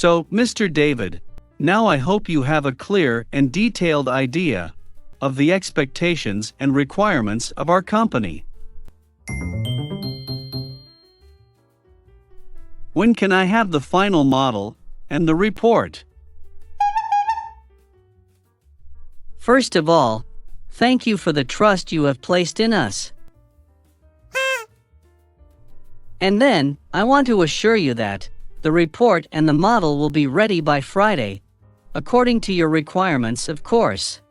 So, Mr. David, now I hope you have a clear and detailed idea of the expectations and requirements of our company. When can I have the final model and the report? First of all, thank you for the trust you have placed in us. And then, I want to assure you that the report and the model will be ready by Friday, according to your requirements, of course.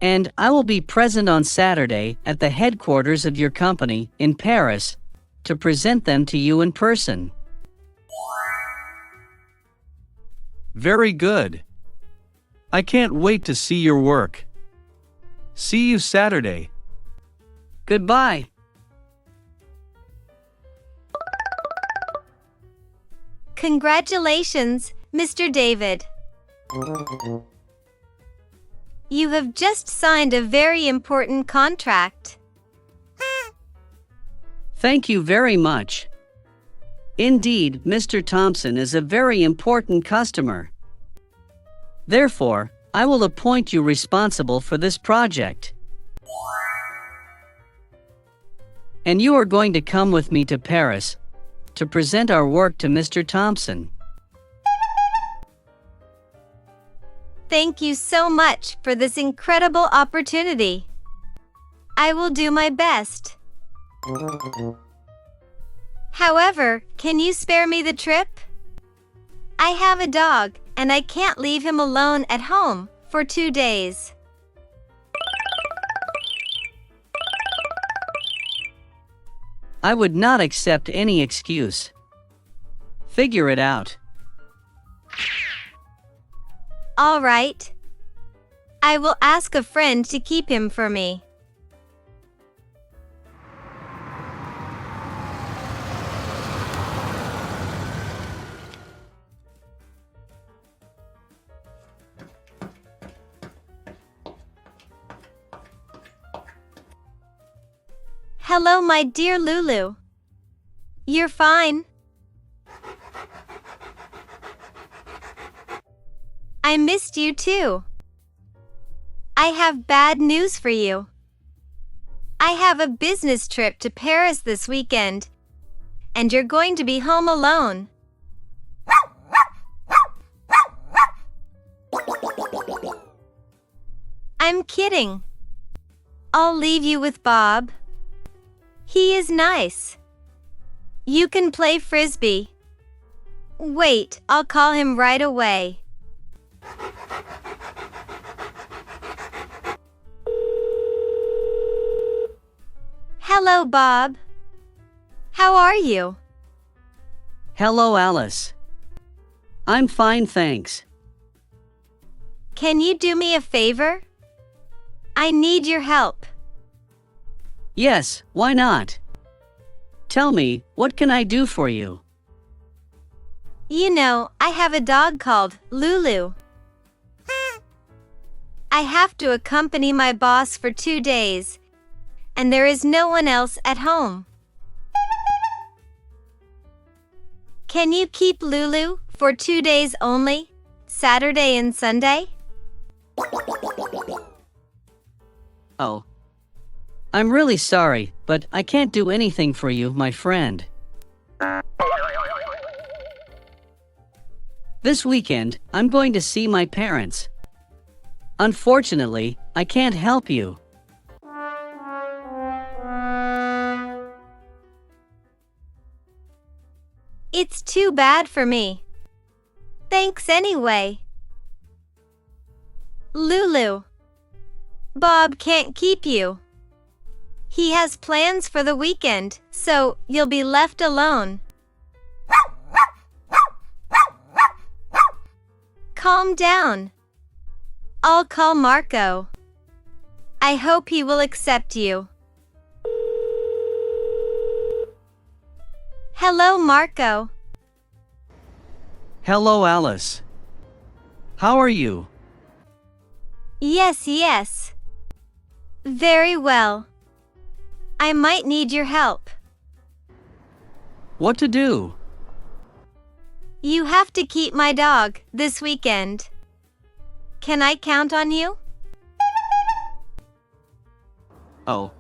And I will be present on Saturday at the headquarters of your company in Paris to present them to you in person. Very good. I can't wait to see your work. See you Saturday. Goodbye. Congratulations, Mr. David. You have just signed a very important contract. Thank you very much. Indeed, Mr. Thompson is a very important customer. Therefore, I will appoint you responsible for this project. And you are going to come with me to Paris to present our work to Mr. Thompson. Thank you so much for this incredible opportunity. I will do my best. However, can you spare me the trip? I have a dog, and I can't leave him alone at home for 2 days. I would not accept any excuse. Figure it out. All right. I will ask a friend to keep him for me. Hello, my dear Lulu. You're fine? I missed you too. I have bad news for you. I have a business trip to Paris this weekend, and you're going to be home alone. I'm kidding. I'll leave you with Bob. He is nice. You can play frisbee. Wait, I'll call him right away. Hello, Bob. How are you? Hello, Alice. I'm fine, thanks. Can you do me a favor? I need your help. Yes, why not? Tell me, what can I do for you? You know, I have a dog called Lulu. I have to accompany my boss for 2 days, and there is no one else at home. Can you keep Lulu for 2 days only, Saturday and Sunday? Oh. I'm really sorry, but I can't do anything for you, my friend. This weekend, I'm going to see my parents. Unfortunately, I can't help you. It's too bad for me. Thanks anyway. Lulu, Bob can't keep you. He has plans for the weekend, so you'll be left alone. Calm down. I'll call Marco. I hope he will accept you. Hello, Marco. Hello, Alice. How are you? Yes. Very well. I might need your help. What to do? You have to keep my dog this weekend. Can I count on you? Oh,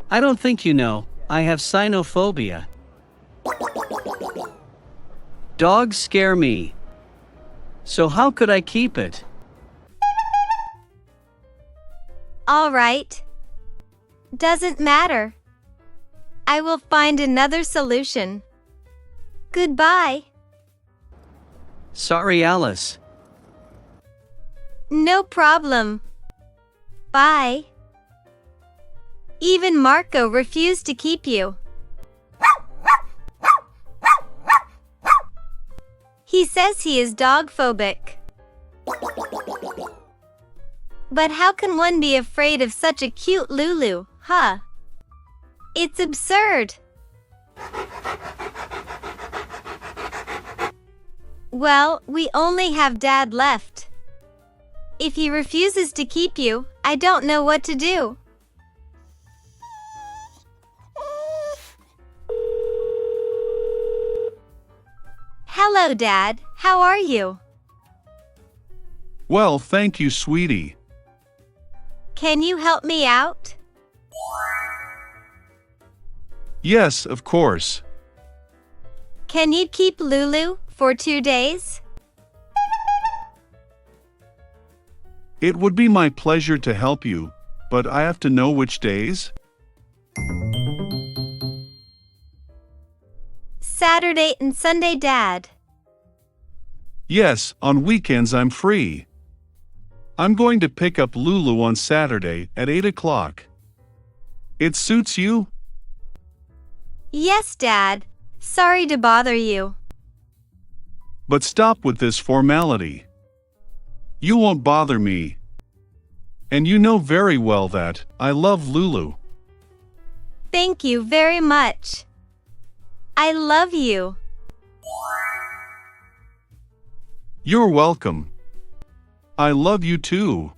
I don't think you know, I have cynophobia. dogs scare me. So how could I keep it? All right. Doesn't matter. I will find another solution. Goodbye. Sorry, Alice. No problem. Bye. Even Marco refused to keep you. He says he is dog-phobic. But how can one be afraid of such a cute Lulu, huh? It's absurd. Well, we only have Dad left. If he refuses to keep you, I don't know what to do. Hello, Dad. How are you? Well, thank you, sweetie. Can you help me out? Yes, of course. Can you keep Lulu for 2 days? It would be my pleasure to help you, but I have to know which days. Saturday and Sunday, Dad. Yes, on weekends I'm free. I'm going to pick up Lulu on Saturday at 8 o'clock. It suits you? Yes, Dad. Sorry to bother you. But stop with this formality. You won't bother me. And you know very well that I love Lulu. Thank you very much. I love you. You're welcome. I love you too.